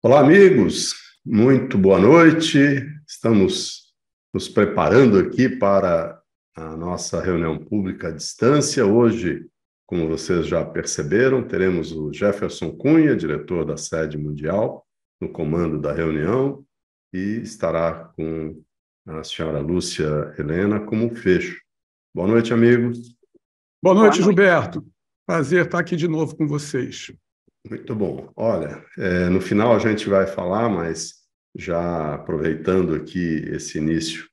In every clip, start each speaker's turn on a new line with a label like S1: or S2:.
S1: Olá, amigos. Muito boa noite. Estamos nos preparando aqui para a nossa reunião pública à distância. Hoje, como vocês já perceberam, teremos o Jefferson Cunha, diretor da Sede Mundial, no comando da reunião, e estará com a senhora Lúcia Helena como fecho. Boa noite, amigos.
S2: Boa
S3: Boa
S2: noite,
S3: noite.
S2: Gilberto. Prazer estar aqui de novo com vocês.
S1: Muito bom. Olha, no final a gente vai falar, mas já aproveitando aqui esse início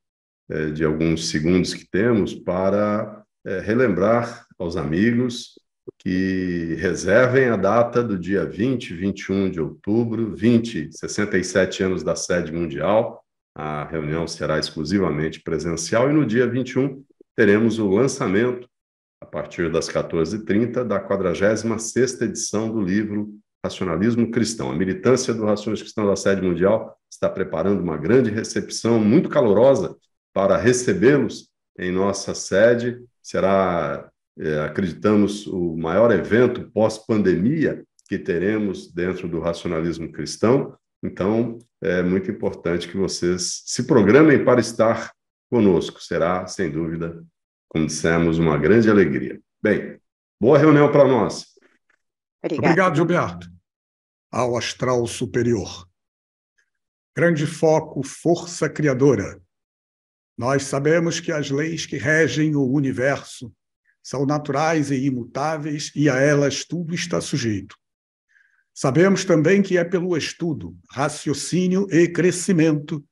S1: de alguns segundos que temos para relembrar aos amigos que reservem a data do dia 20, 21 de outubro, 67 anos da Sede Mundial. A reunião será exclusivamente presencial e no dia 21 teremos o lançamento a partir das 14h30, da 46ª edição do livro Racionalismo Cristão. A militância do Racionalismo Cristão da Sede Mundial está preparando uma grande recepção, muito calorosa, para recebê-los em nossa sede. Será, acreditamos, o maior evento pós-pandemia que teremos dentro do Racionalismo Cristão. Então, é muito importante que vocês se programem para estar conosco. Será, sem dúvida, como dissemos, uma grande alegria. Bem, boa reunião para nós.
S2: Obrigado, Gilberto. Ao astral superior. Grande foco, força criadora. Nós sabemos que as leis que regem o universo são naturais e imutáveis e a elas tudo está sujeito. Sabemos também que é pelo estudo, raciocínio e crescimento,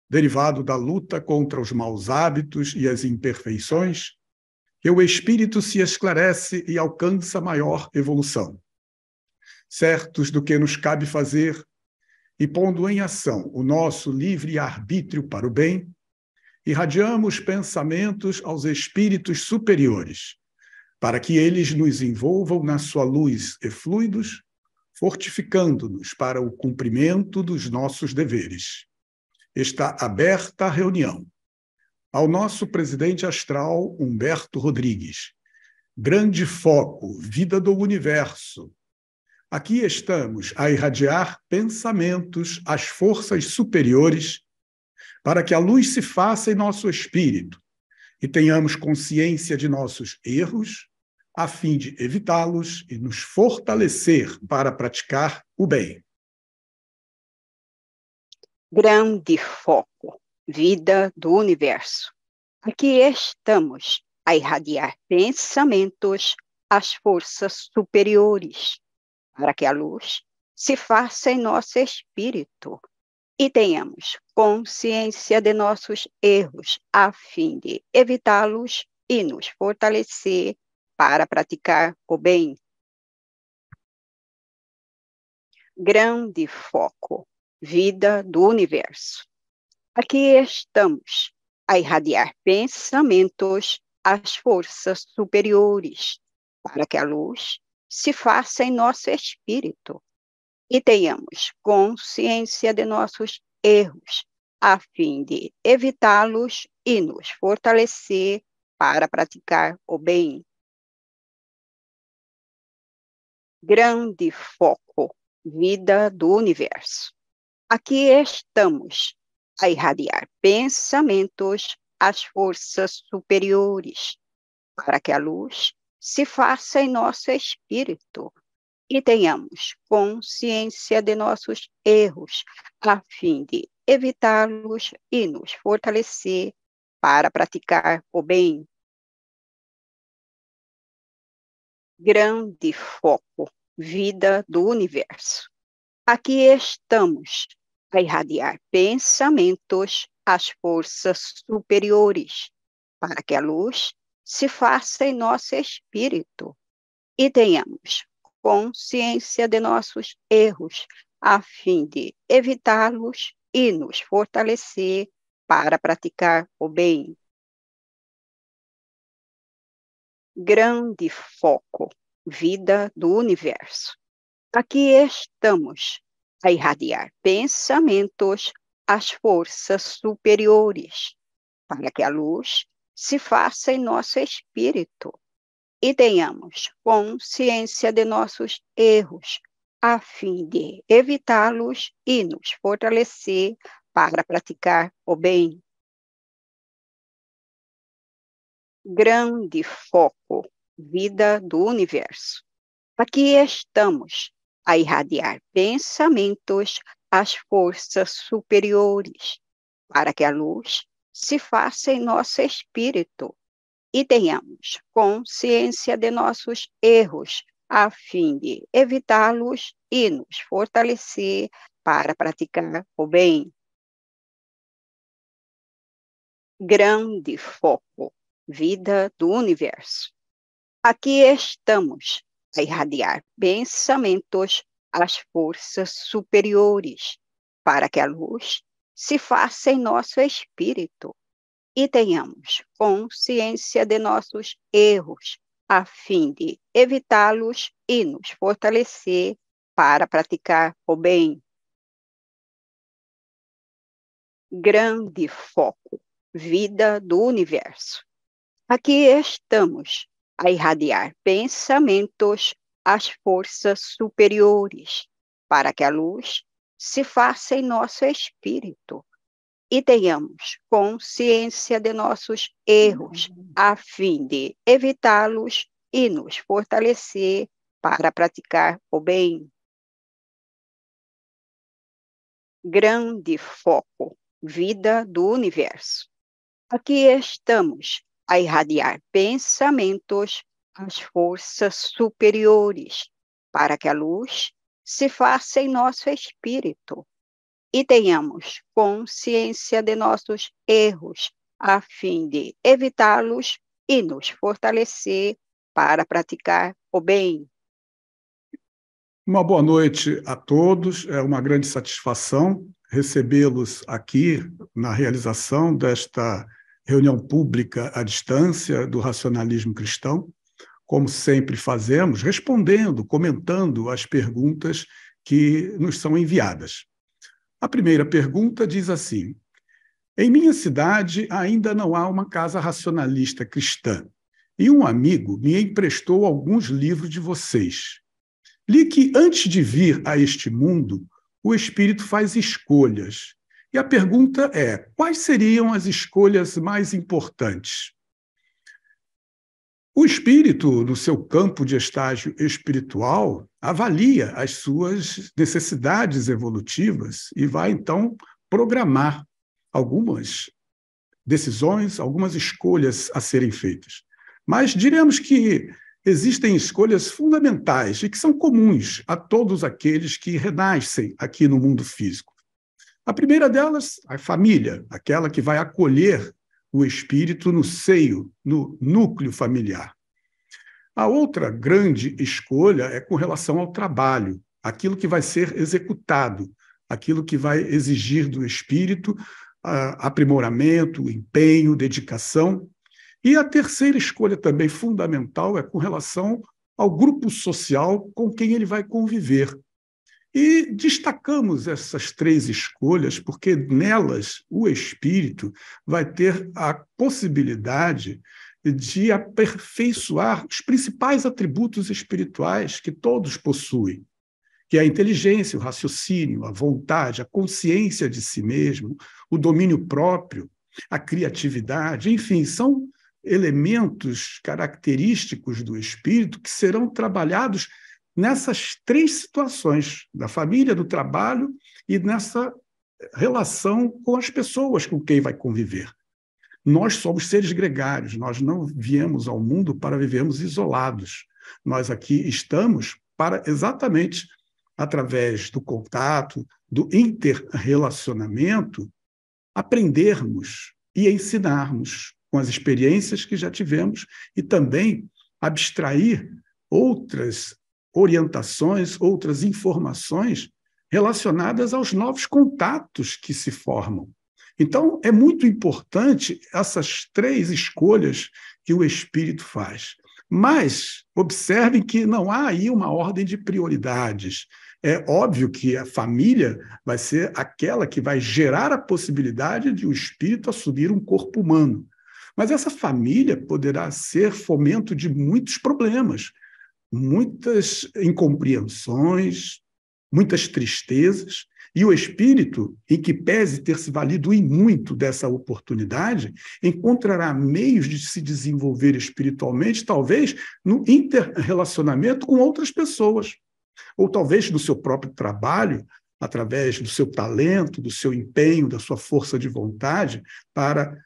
S2: derivado da luta contra os maus hábitos e as imperfeições, que o espírito se esclarece e alcança maior evolução. Certos do que nos cabe fazer e pondo em ação o nosso livre-arbítrio para o bem, irradiamos pensamentos aos espíritos superiores, para que eles nos envolvam na sua luz e fluidos, fortificando-nos para o cumprimento dos nossos deveres. Está aberta a reunião. Ao nosso presidente astral, Humberto Rodrigues. Grande foco, vida do universo. Aqui estamos a irradiar pensamentos às forças superiores para que a luz se faça em nosso espírito e tenhamos consciência de nossos erros, a fim de evitá-los e nos fortalecer para praticar o bem.
S3: Grande foco, vida do universo. Aqui estamos a irradiar pensamentos às forças superiores, para que a luz se faça em nosso espírito e tenhamos consciência de nossos erros, a fim de evitá-los e nos fortalecer para praticar o bem. Grande foco, vida do universo. Aqui estamos a irradiar pensamentos às forças superiores, para que a luz se faça em nosso espírito e tenhamos consciência de nossos erros, a fim de evitá-los e nos fortalecer para praticar o bem. Grande foco, vida do universo. Aqui estamos a irradiar pensamentos às forças superiores, para que a luz se faça em nosso espírito e tenhamos consciência de nossos erros, a fim de evitá-los e nos fortalecer para praticar o bem. Grande foco, vida do universo. Aqui estamos a irradiar pensamentos às forças superiores, para que a luz se faça em nosso espírito e tenhamos consciência de nossos erros, a fim de evitá-los e nos fortalecer para praticar o bem. Grande foco, vida do universo. Aqui estamos a irradiar pensamentos às forças superiores, para que a luz se faça em nosso espírito e tenhamos consciência de nossos erros, a fim de evitá-los e nos fortalecer para praticar o bem. Grande foco, vida do universo. Aqui estamos a irradiar pensamentos às forças superiores, para que a luz se faça em nosso espírito e tenhamos consciência de nossos erros, a fim de evitá-los e nos fortalecer para praticar o bem. Grande foco, vida do universo. Aqui estamos a irradiar pensamentos às forças superiores, para que a luz se faça em nosso espírito e tenhamos consciência de nossos erros, a fim de evitá-los e nos fortalecer para praticar o bem. Grande foco, vida do universo. Aqui estamos a irradiar pensamentos às forças superiores, para que a luz se faça em nosso espírito e tenhamos consciência de nossos erros, a fim de evitá-los e nos fortalecer para praticar o bem. Grande foco, vida do universo. Aqui estamos a irradiar pensamentos às forças superiores, para que a luz se faça em nosso espírito e tenhamos consciência de nossos erros, a fim de evitá-los e nos fortalecer para praticar o bem.
S2: Uma boa noite a todos. É uma grande satisfação recebê-los aqui na realização desta reunião pública à distância do racionalismo cristão, como sempre fazemos, respondendo, comentando as perguntas que nos são enviadas. A primeira pergunta diz assim: em minha cidade ainda não há uma casa racionalista cristã, e um amigo me emprestou alguns livros de vocês. Li que antes de vir a este mundo, o espírito faz escolhas. E a pergunta é: quais seriam as escolhas mais importantes? O espírito, no seu campo de estágio espiritual, avalia as suas necessidades evolutivas e vai, então, programar algumas decisões, algumas escolhas a serem feitas. Mas diremos que existem escolhas fundamentais e que são comuns a todos aqueles que renascem aqui no mundo físico. A primeira delas, a família, aquela que vai acolher o espírito no seio, no núcleo familiar. A outra grande escolha é com relação ao trabalho, aquilo que vai ser executado, aquilo que vai exigir do espírito aprimoramento, empenho, dedicação. E a terceira escolha também fundamental é com relação ao grupo social com quem ele vai conviver. E destacamos essas três escolhas porque nelas o espírito vai ter a possibilidade de aperfeiçoar os principais atributos espirituais que todos possuem, que é a inteligência, o raciocínio, a vontade, a consciência de si mesmo, o domínio próprio, a criatividade, enfim, são elementos característicos do espírito que serão trabalhados nessas três situações, da família, do trabalho e nessa relação com as pessoas com quem vai conviver. Nós somos seres gregários, nós não viemos ao mundo para vivermos isolados. Nós aqui estamos para exatamente, através do contato, do interrelacionamento, aprendermos e ensinarmos com as experiências que já tivemos e também abstrair outras orientações, outras informações relacionadas aos novos contatos que se formam. Então, é muito importante essas três escolhas que o espírito faz. Mas observem que não há aí uma ordem de prioridades. É óbvio que a família vai ser aquela que vai gerar a possibilidade de o espírito assumir um corpo humano. Mas essa família poderá ser fomento de muitos problemas, muitas incompreensões, muitas tristezas, e o espírito, em que pese ter se valido e muito dessa oportunidade, encontrará meios de se desenvolver espiritualmente, talvez no interrelacionamento com outras pessoas, ou talvez no seu próprio trabalho, através do seu talento, do seu empenho, da sua força de vontade, para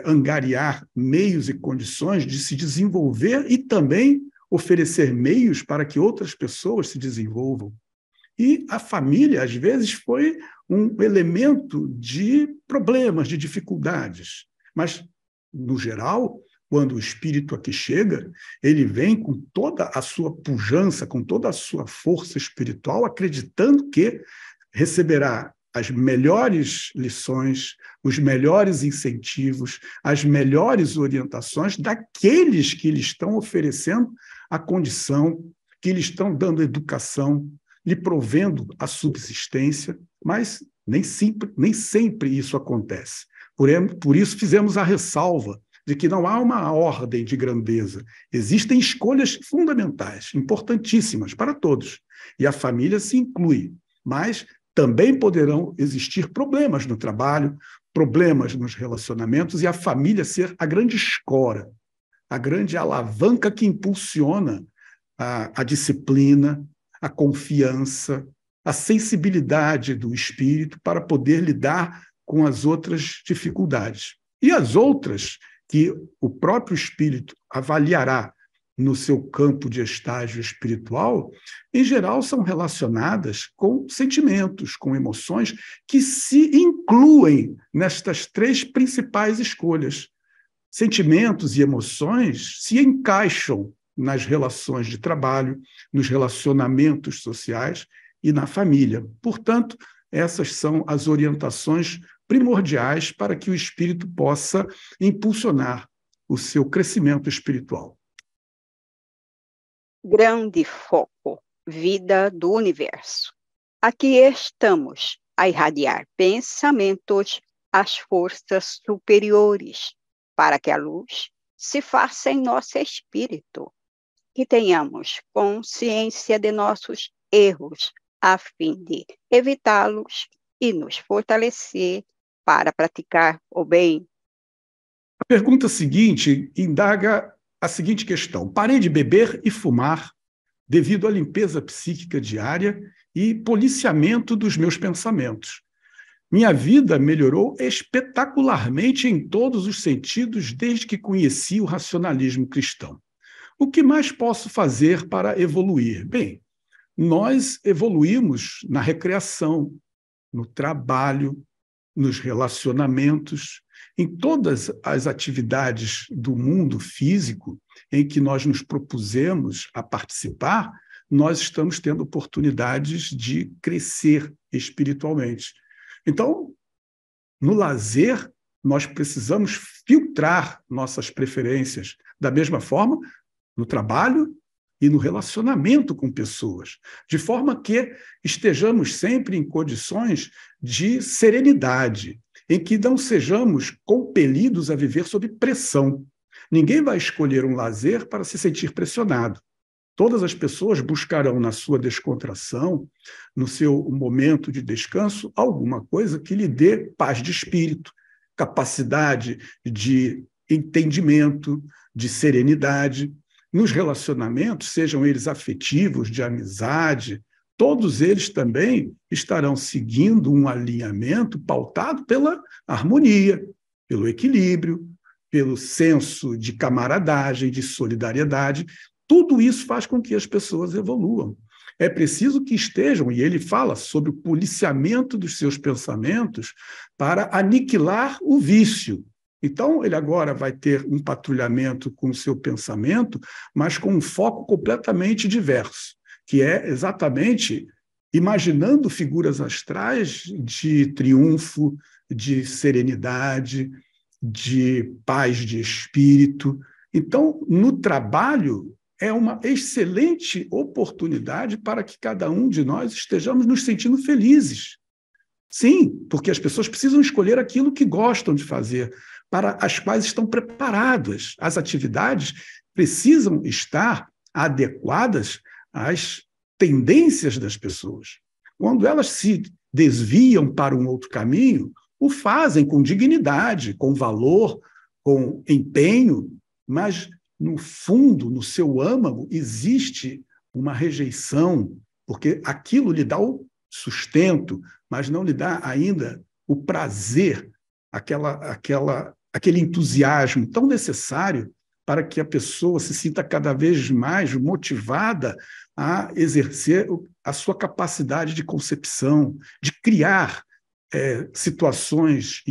S2: angariar meios e condições de se desenvolver e também oferecer meios para que outras pessoas se desenvolvam. E a família, às vezes, foi um elemento de problemas, de dificuldades. Mas, no geral, quando o espírito aqui chega, ele vem com toda a sua pujança, com toda a sua força espiritual, acreditando que receberá as melhores lições, os melhores incentivos, as melhores orientações daqueles que lhe estão oferecendo a condição, que lhe estão dando educação, lhe provendo a subsistência, mas nem sempre isso acontece. Por isso fizemos a ressalva de que não há uma ordem de grandeza. Existem escolhas fundamentais, importantíssimas para todos, e a família se inclui, mas também poderão existir problemas no trabalho, problemas nos relacionamentos, e a família ser a grande escora, a grande alavanca que impulsiona a disciplina, a confiança, a sensibilidade do espírito para poder lidar com as outras dificuldades. E as outras que o próprio espírito avaliará no seu campo de estágio espiritual, em geral são relacionadas com sentimentos, com emoções que se incluem nestas três principais escolhas. Sentimentos e emoções se encaixam nas relações de trabalho, nos relacionamentos sociais e na família. Portanto, essas são as orientações primordiais para que o espírito possa impulsionar o seu crescimento espiritual.
S3: Grande foco, vida do universo. Aqui estamos a irradiar pensamentos às forças superiores, para que a luz se faça em nosso espírito, que tenhamos consciência de nossos erros, a fim de evitá-los e nos fortalecer para praticar o bem.
S2: A pergunta seguinte indaga a seguinte questão: parei de beber e fumar devido à limpeza psíquica diária e policiamento dos meus pensamentos. Minha vida melhorou espetacularmente em todos os sentidos desde que conheci o racionalismo cristão. O que mais posso fazer para evoluir? Bem, nós evoluímos na recreação, no trabalho, nos relacionamentos, em todas as atividades do mundo físico em que nós nos propusemos a participar, nós estamos tendo oportunidades de crescer espiritualmente. Então, no lazer, nós precisamos filtrar nossas preferências. Da mesma forma, no trabalho e no relacionamento com pessoas, de forma que estejamos sempre em condições de serenidade, em que não sejamos compelidos a viver sob pressão. Ninguém vai escolher um lazer para se sentir pressionado. Todas as pessoas buscarão na sua descontração, no seu momento de descanso, alguma coisa que lhe dê paz de espírito, capacidade de entendimento, de serenidade. Nos relacionamentos, sejam eles afetivos, de amizade, todos eles também estarão seguindo um alinhamento pautado pela harmonia, pelo equilíbrio, pelo senso de camaradagem, de solidariedade. Tudo isso faz com que as pessoas evoluam. É preciso que estejam, e ele fala sobre o policiamento dos seus pensamentos para aniquilar o vício. Então, ele agora vai ter um patrulhamento com o seu pensamento, mas com um foco completamente diverso, que é exatamente imaginando figuras astrais de triunfo, de serenidade, de paz de espírito. Então, no trabalho, é uma excelente oportunidade para que cada um de nós estejamos nos sentindo felizes. Sim, porque as pessoas precisam escolher aquilo que gostam de fazer, para as quais estão preparadas. As atividades precisam estar adequadas às tendências das pessoas. quando elas se desviam para um outro caminho, o fazem com dignidade, com valor, com empenho, mas, no fundo, no seu âmago, existe uma rejeição, porque aquilo lhe dá o sustento, mas não lhe dá ainda o prazer, aquele entusiasmo tão necessário para que a pessoa se sinta cada vez mais motivada a exercer a sua capacidade de concepção, de criar situações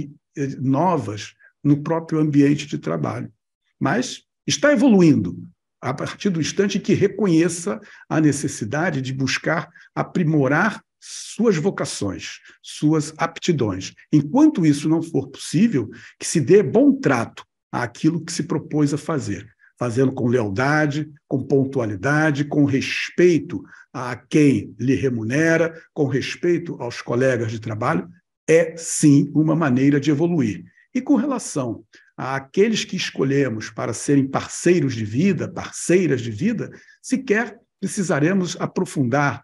S2: novas no próprio ambiente de trabalho. Mas está evoluindo a partir do instante que reconheça a necessidade de buscar aprimorar suas vocações, suas aptidões. Enquanto isso não for possível, que se dê bom trato àquilo que se propôs a fazer, fazendo com lealdade, com pontualidade, com respeito a quem lhe remunera, com respeito aos colegas de trabalho, é sim uma maneira de evoluir. E com relação àqueles que escolhemos para serem parceiros de vida, parceiras de vida, sequer precisaremos aprofundar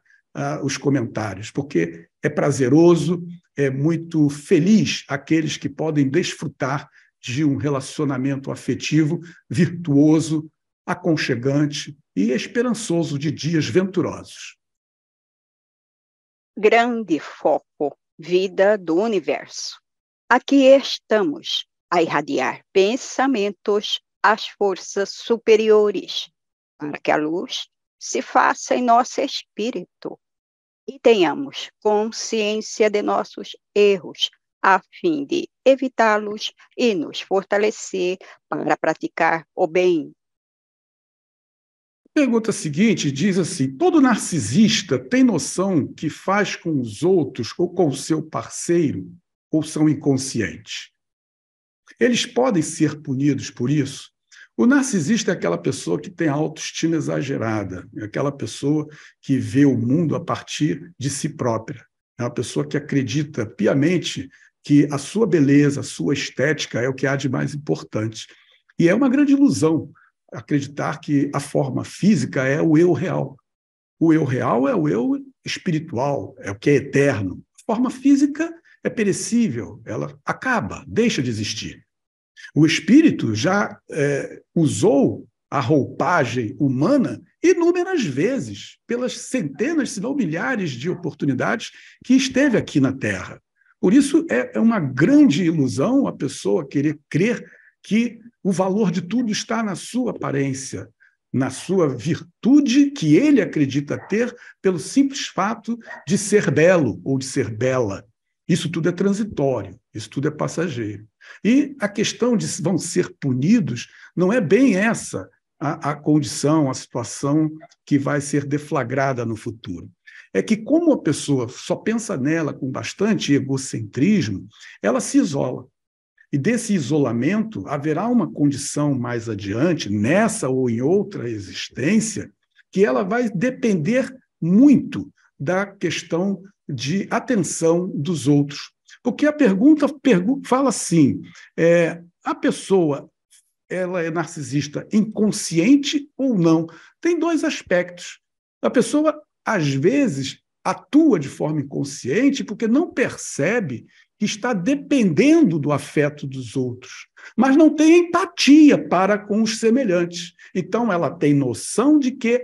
S2: os comentários, porque é prazeroso, é muito feliz aqueles que podem desfrutar de um relacionamento afetivo, virtuoso, aconchegante e esperançoso de dias venturosos.
S3: Grande foco, vida do universo. Aqui estamos a irradiar pensamentos às forças superiores, para que a luz se faça em nosso espírito e tenhamos consciência de nossos erros, a fim de evitá-los e nos fortalecer para praticar o bem.
S2: A pergunta seguinte diz assim: todo narcisista tem noção que faz com os outros ou com o seu parceiro ou são inconscientes? Eles podem ser punidos por isso? O narcisista é aquela pessoa que tem autoestima exagerada, é aquela pessoa que vê o mundo a partir de si própria, é uma pessoa que acredita piamente que a sua beleza, a sua estética é o que há de mais importante. E é uma grande ilusão acreditar que a forma física é o eu real. O eu real é o eu espiritual, é o que é eterno. A forma física é perecível, ela acaba, deixa de existir. O espírito já usou a roupagem humana inúmeras vezes, pelas centenas, se não milhares de oportunidades que esteve aqui na Terra. Por isso, é uma grande ilusão a pessoa querer crer que o valor de tudo está na sua aparência, na sua virtude que ele acredita ter pelo simples fato de ser belo ou de ser bela. Isso tudo é transitório, isso tudo é passageiro. E a questão de vão ser punidos não é bem essa a condição, a situação que vai ser deflagrada no futuro. É que, como a pessoa só pensa nela com bastante egocentrismo, ela se isola. E desse isolamento haverá uma condição mais adiante, nessa ou em outra existência, que ela vai depender muito da questão de atenção dos outros. Porque a pergunta fala assim, a pessoa ela é narcisista inconsciente ou não? Tem dois aspectos. A pessoa, às vezes, atua de forma inconsciente porque não percebe que está dependendo do afeto dos outros, mas não tem empatia para com os semelhantes. Então, ela tem noção de que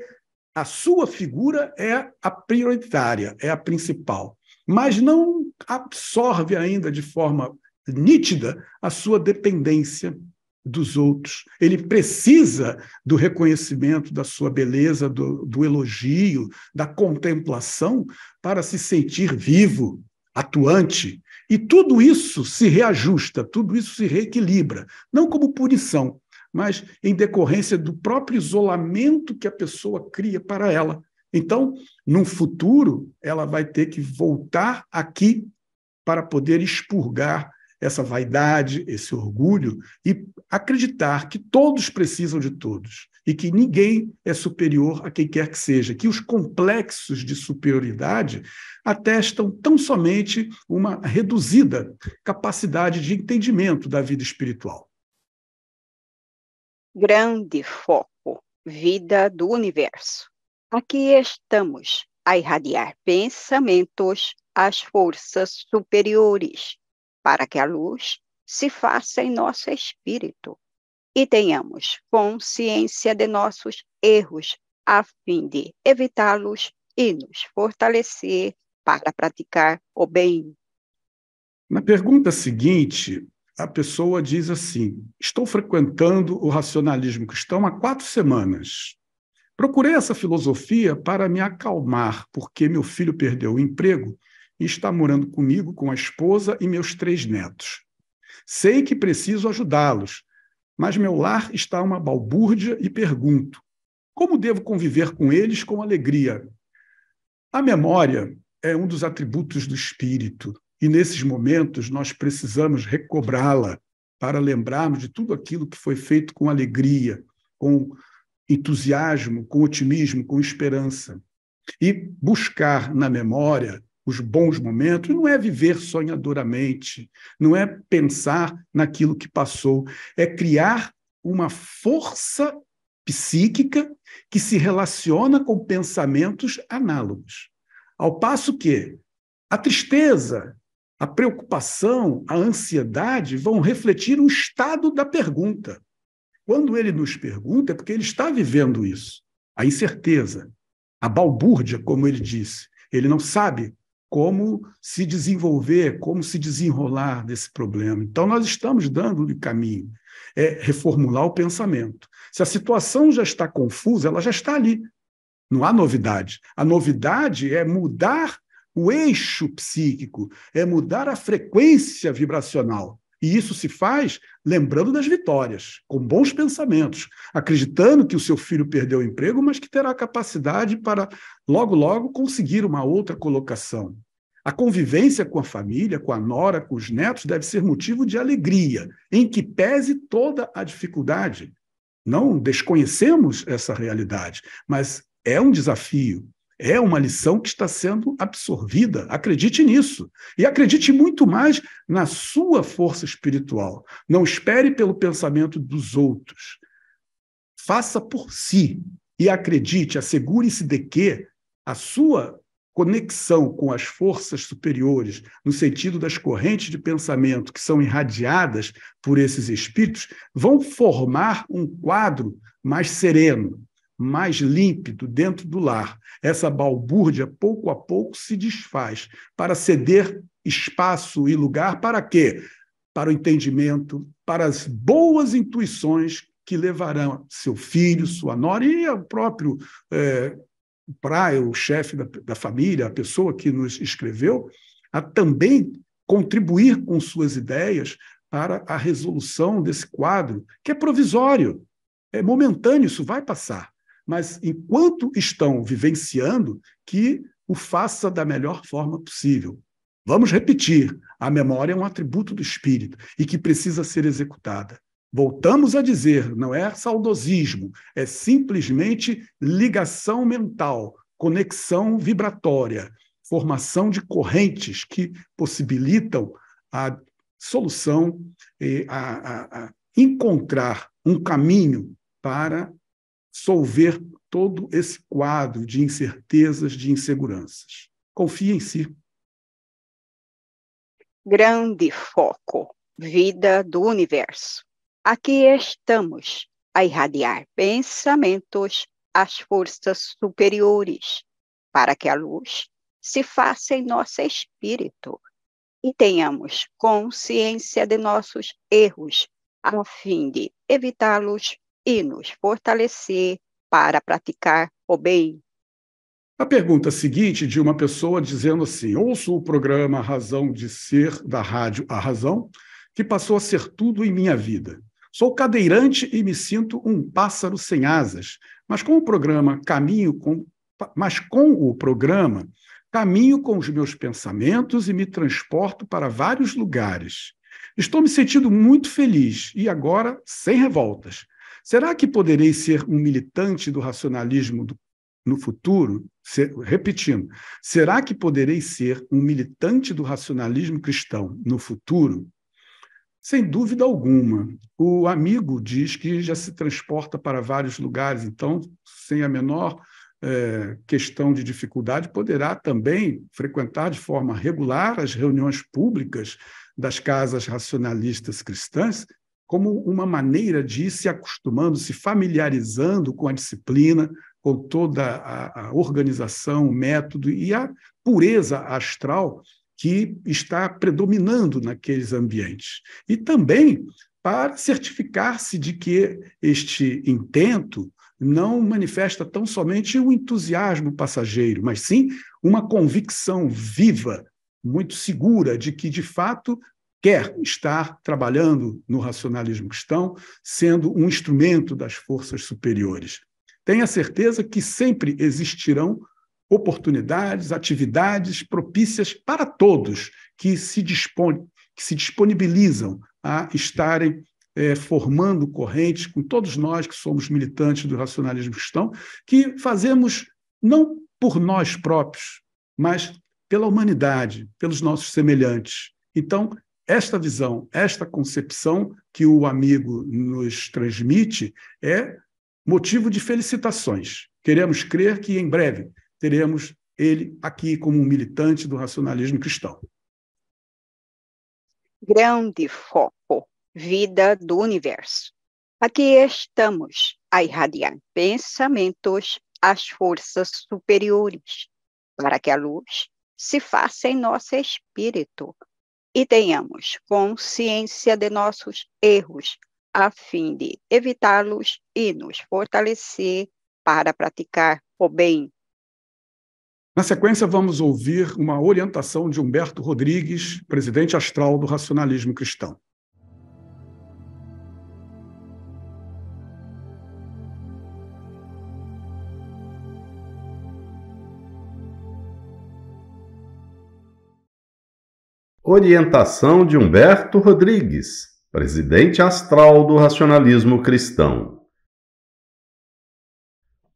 S2: a sua figura é a prioritária, é a principal, mas não absorve ainda de forma nítida a sua dependência dos outros. Ele precisa do reconhecimento da sua beleza, do elogio, da contemplação para se sentir vivo, atuante. E tudo isso se reajusta, tudo isso se reequilibra, não como punição, mas em decorrência do próprio isolamento que a pessoa cria para ela. Então, no futuro, ela vai ter que voltar aqui para poder expurgar essa vaidade, esse orgulho e acreditar que todos precisam de todos e que ninguém é superior a quem quer que seja, que os complexos de superioridade atestam tão somente uma reduzida capacidade de entendimento da vida espiritual.
S3: Grande foco, vida do universo. Aqui estamos a irradiar pensamentos às forças superiores, para que a luz se faça em nosso espírito e tenhamos consciência de nossos erros, a fim de evitá-los e nos fortalecer para praticar o bem.
S2: Na pergunta seguinte, a pessoa diz assim: estou frequentando o racionalismo cristão há 4 semanas. Procurei essa filosofia para me acalmar, porque meu filho perdeu o emprego e está morando comigo, com a esposa e meus 3 netos. Sei que preciso ajudá-los, mas meu lar está uma balbúrdia e pergunto: como devo conviver com eles com alegria? A memória é um dos atributos do espírito, e nesses momentos nós precisamos recobrá-la para lembrarmos de tudo aquilo que foi feito com alegria, com entusiasmo, com otimismo, com esperança. E buscar na memória os bons momentos não é viver sonhadoramente, não é pensar naquilo que passou, é criar uma força psíquica que se relaciona com pensamentos análogos. Ao passo que a tristeza, a preocupação, a ansiedade vão refletir o estado da pergunta. Quando ele nos pergunta, é porque ele está vivendo isso. A incerteza, a balbúrdia, como ele disse. Ele não sabe como se desenvolver, como se desenrolar desse problema. Então, nós estamos dando-lhe caminho. É reformular o pensamento. Se a situação já está confusa, ela já está ali. Não há novidade. A novidade é mudar o eixo psíquico, é mudar a frequência vibracional. E isso se faz lembrando das vitórias, com bons pensamentos, acreditando que o seu filho perdeu o emprego, mas que terá capacidade para, logo, logo, conseguir uma outra colocação. A convivência com a família, com a nora, com os netos, deve ser motivo de alegria, em que pese toda a dificuldade. Não desconhecemos essa realidade, mas é um desafio. É uma lição que está sendo absorvida. Acredite nisso. E acredite muito mais na sua força espiritual. Não espere pelo pensamento dos outros. Faça por si. E acredite, assegure-se de que a sua conexão com as forças superiores, no sentido das correntes de pensamento que são irradiadas por esses espíritos, vão formar um quadro mais sereno, mais límpido dentro do lar. Essa balbúrdia, pouco a pouco, se desfaz para ceder espaço e lugar para quê? Para o entendimento, para as boas intuições que levarão seu filho, sua nora e o próprio o chefe da família, a pessoa que nos escreveu, a também contribuir com suas ideias para a resolução desse quadro, que é provisório, é momentâneo, isso vai passar. Mas, enquanto estão vivenciando, que o faça da melhor forma possível. Vamos repetir, a memória é um atributo do espírito e que precisa ser executada. Voltamos a dizer, não é saudosismo, é simplesmente ligação mental, conexão vibratória, formação de correntes que possibilitam a solução e a encontrar um caminho para solver todo esse quadro de incertezas, de inseguranças. Confie em si.
S3: Grande foco, vida do universo. Aqui estamos a irradiar pensamentos às forças superiores, para que a luz se faça em nosso espírito e tenhamos consciência de nossos erros, a fim de evitá-los e nos fortalecer para praticar o bem.
S2: A pergunta seguinte de uma pessoa dizendo assim: ouço o programa Razão de Ser da Rádio A Razão, que passou a ser tudo em minha vida. Sou cadeirante e me sinto um pássaro sem asas, mas com o programa caminho com os meus pensamentos e me transporto para vários lugares. Estou me sentindo muito feliz e agora sem revoltas. Será que poderei ser um militante do racionalismo no futuro? Repetindo, será que poderei ser um militante do racionalismo cristão no futuro? Sem dúvida alguma. O amigo diz que já se transporta para vários lugares, então, sem a menor questão de dificuldade, poderá também frequentar de forma regular as reuniões públicas das casas racionalistas cristãs, como uma maneira de ir se acostumando, se familiarizando com a disciplina, com toda a organização, o método e a pureza astral que está predominando naqueles ambientes. E também para certificar-se de que este intento não manifesta tão somente um entusiasmo passageiro, mas sim uma convicção viva, muito segura de que, de fato, quer estar trabalhando no racionalismo cristão, sendo um instrumento das forças superiores. Tenha certeza que sempre existirão oportunidades, atividades propícias para todos que se disponibilizam a estarem formando correntes com todos nós que somos militantes do racionalismo cristão, que fazemos não por nós próprios, mas pela humanidade, pelos nossos semelhantes. Então, esta visão, esta concepção que o amigo nos transmite é motivo de felicitações. Queremos crer que, em breve, teremos ele aqui como um militante do racionalismo cristão.
S3: Grande foco, vida do universo. Aqui estamos a irradiar pensamentos às forças superiores, para que a luz se faça em nosso espírito e tenhamos consciência de nossos erros, a fim de evitá-los e nos fortalecer para praticar o bem.
S2: Na sequência, vamos ouvir uma orientação de Humberto Rodrigues, presidente astral do racionalismo cristão.
S1: Orientação de Humberto Rodrigues, presidente astral do racionalismo cristão.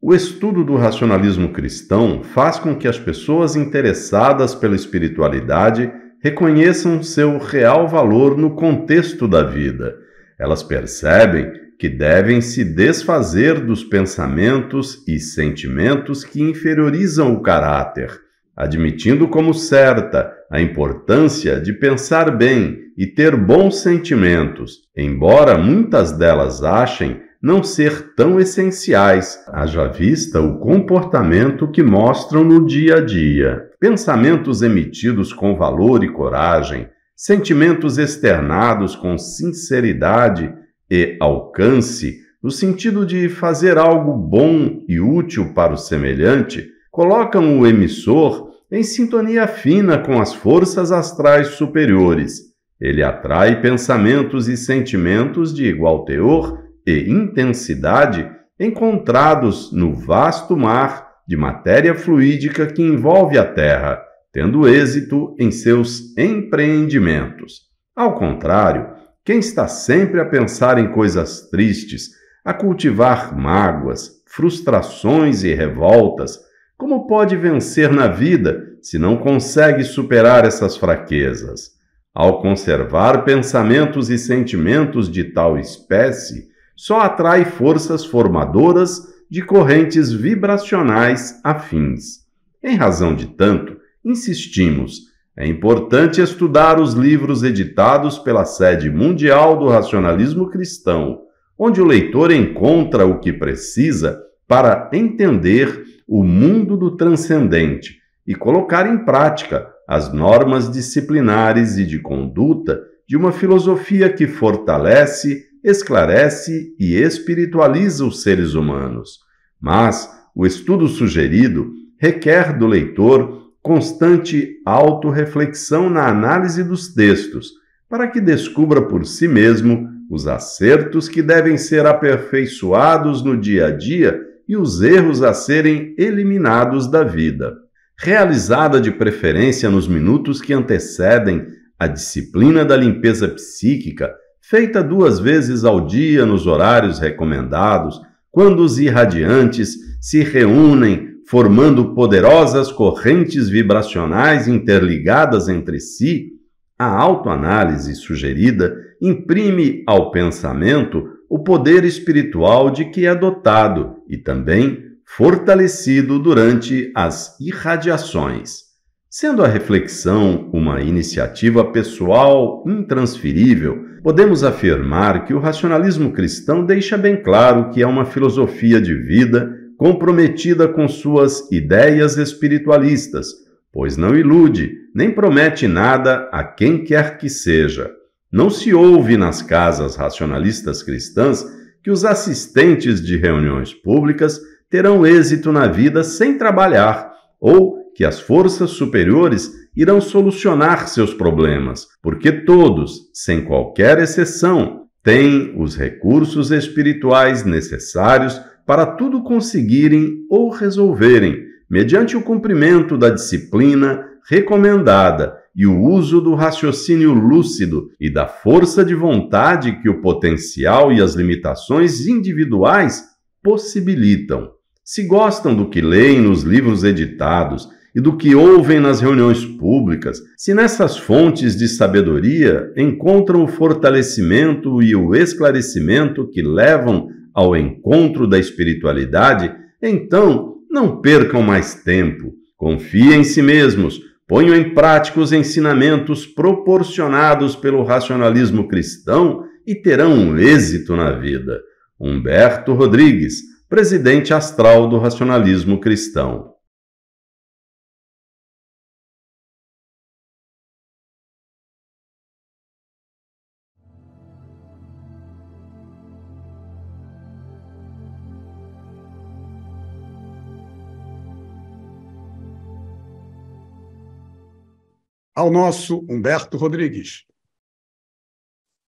S1: O estudo do racionalismo cristão faz com que as pessoas interessadas pela espiritualidade reconheçam seu real valor no contexto da vida. Elas percebem que devem se desfazer dos pensamentos e sentimentos que inferiorizam o caráter, admitindo como certa a importância de pensar bem e ter bons sentimentos, embora muitas delas achem não ser tão essenciais, haja vista o comportamento que mostram no dia a dia. Pensamentos emitidos com valor e coragem, sentimentos externados com sinceridade e alcance, no sentido de fazer algo bom e útil para o semelhante, colocam o emissor em sintonia fina com as forças astrais superiores. Ele atrai pensamentos e sentimentos de igual teor e intensidade encontrados no vasto mar de matéria fluídica que envolve a Terra, tendo êxito em seus empreendimentos. Ao contrário, quem está sempre a pensar em coisas tristes, a cultivar mágoas, frustrações e revoltas, como pode vencer na vida se não consegue superar essas fraquezas? Ao conservar pensamentos e sentimentos de tal espécie, só atrai forças formadoras de correntes vibracionais afins. Em razão de tanto, insistimos, é importante estudar os livros editados pela sede mundial do racionalismo cristão, onde o leitor encontra o que precisa para entender o mundo do transcendente e colocar em prática as normas disciplinares e de conduta de uma filosofia que fortalece, esclarece e espiritualiza os seres humanos. Mas o estudo sugerido requer do leitor constante autorreflexão na análise dos textos, para que descubra por si mesmo os acertos que devem ser aperfeiçoados no dia a dia e os erros a serem eliminados da vida. Realizada de preferência nos minutos que antecedem a disciplina da limpeza psíquica, feita 2 vezes ao dia nos horários recomendados, quando os irradiantes se reúnem formando poderosas correntes vibracionais interligadas entre si, a autoanálise sugerida imprime ao pensamento o poder espiritual de que é dotado e também fortalecido durante as irradiações. Sendo a reflexão uma iniciativa pessoal intransferível, podemos afirmar que o racionalismo cristão deixa bem claro que é uma filosofia de vida comprometida com suas ideias espiritualistas, pois não ilude nem promete nada a quem quer que seja. Não se ouve nas casas racionalistas cristãs que os assistentes de reuniões públicas terão êxito na vida sem trabalhar, ou que as forças superiores irão solucionar seus problemas, porque todos, sem qualquer exceção, têm os recursos espirituais necessários para tudo conseguirem ou resolverem, mediante o cumprimento da disciplina recomendada e o uso do raciocínio lúcido e da força de vontade que o potencial e as limitações individuais possibilitam. Se gostam do que leem nos livros editados e do que ouvem nas reuniões públicas, se nessas fontes de sabedoria encontram o fortalecimento e o esclarecimento que levam ao encontro da espiritualidade, então não percam mais tempo, confiem em si mesmos, ponham em prática os ensinamentos proporcionados pelo racionalismo cristão e terão um êxito na vida. Humberto Rodrigues, presidente astral do racionalismo cristão.
S2: Ao nosso Humberto Rodrigues.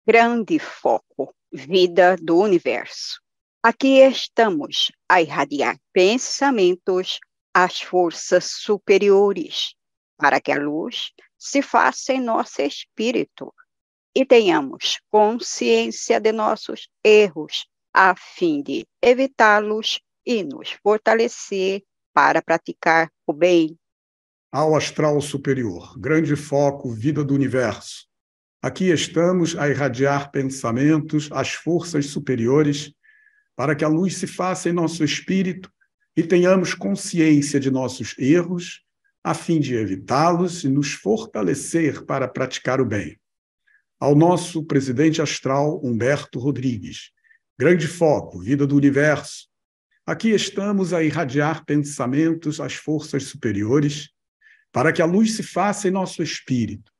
S3: Grande foco, vida do universo. Aqui estamos a irradiar pensamentos às forças superiores, para que a luz se faça em nosso espírito e tenhamos consciência de nossos erros, a fim de evitá-los e nos fortalecer para praticar o bem.
S2: Ao astral superior, grande foco, vida do universo. Aqui estamos a irradiar pensamentos às forças superiores para que a luz se faça em nosso espírito e tenhamos consciência de nossos erros, a fim de evitá-los e nos fortalecer para praticar o bem. Ao nosso presidente astral, Humberto Rodrigues. Grande foco, vida do universo. Aqui estamos a irradiar pensamentos às forças superiores para que a luz se faça em nosso espírito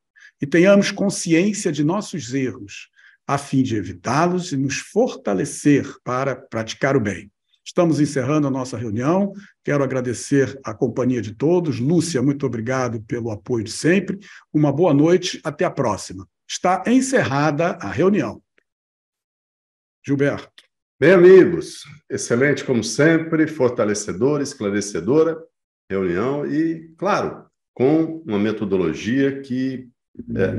S2: e tenhamos consciência de nossos erros, a fim de evitá-los e nos fortalecer para praticar o bem. Estamos encerrando a nossa reunião. Quero agradecer a companhia de todos. Lúcia, muito obrigado pelo apoio de sempre. Uma boa noite. Até a próxima. Está encerrada a reunião. Gilberto.
S1: Bem, amigos, excelente como sempre, fortalecedora, esclarecedora reunião e, claro, com uma metodologia que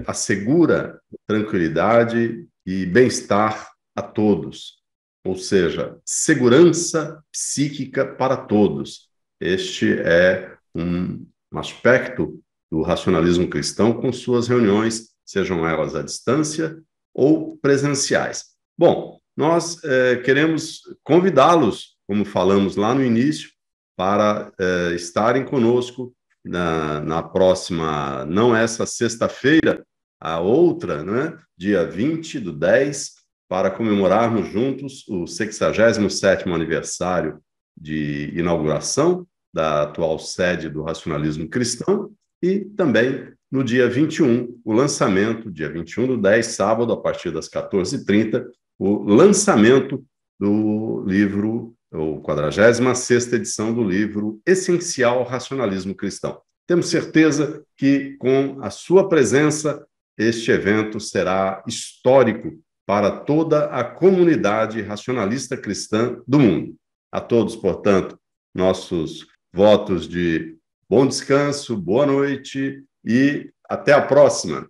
S1: assegura tranquilidade e bem-estar a todos, ou seja, segurança psíquica para todos. Este é um aspecto do racionalismo cristão com suas reuniões, sejam elas à distância ou presenciais. Bom, nós queremos convidá-los, como falamos lá no início, para estarem conosco na próxima, não essa sexta-feira, a outra, né, dia 20/10, para comemorarmos juntos o 67º aniversário de inauguração da atual sede do racionalismo cristão e também no dia 21, o lançamento, dia 21/10, sábado, a partir das 14h30, o lançamento do livro, ou 46ª edição do livro Essencial Racionalismo Cristão. Temos certeza que, com a sua presença, este evento será histórico para toda a comunidade racionalista cristã do mundo. A todos, portanto, nossos votos de bom descanso, boa noite e até a próxima.